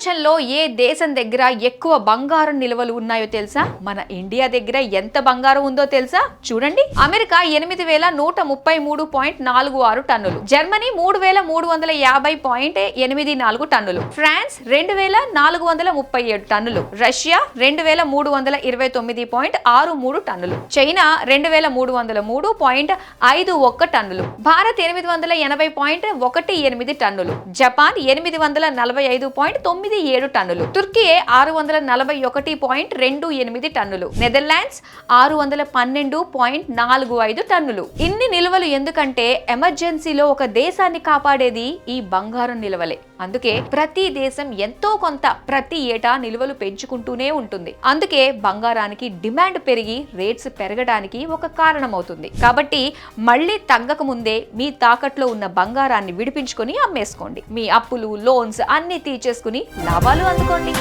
ప్రపంచంలో ఏ దేశం దగ్గర ఎక్కువ బంగారం నిల్వలు ఉన్నాయో తెలుసా? మన ఇండియా దగ్గర ఎంత బంగారం ఉందో తెలుసా? చూడండి. అమెరికా 8133.46 టన్నులు, జర్మనీ 3350.84 టన్నులు, ఫ్రాన్స్ 2437 టన్నులు, రష్యా 2329.63 టన్నులు, చైనా 2303.51 టన్నులు, భారత్ 880.18 టన్నులు, జపాన్ 845.97 టన్నులు, తుర్కీ 641.28 టన్నులు, నెదర్లాండ్స్ 612.45 టన్నులు. ఇన్ని నిల్వలు ఎందుకంటే ఎమర్జెన్సీలో ఒక దేశాన్ని కాపాడేది ఈ బంగారం నిల్వలే. అందుకే ప్రతి దేశం ఎంతో కొంత ప్రతి ఏటా నిల్వలు పెంచుకుంటూనే ఉంటుంది. అందుకే బంగారానికి డిమాండ్ పెరిగి రేట్స్ పెరగడానికి ఒక కారణమవుతుంది. కాబట్టి మళ్ళీ తగ్గక ముందే మీ తాకట్లో ఉన్న బంగారాన్ని విడిపించుకొని అమ్మేసుకోండి. మీ అప్పులు, లోన్స్ అన్ని తీర్చేసుకుని లాభాలు అందుకోండి.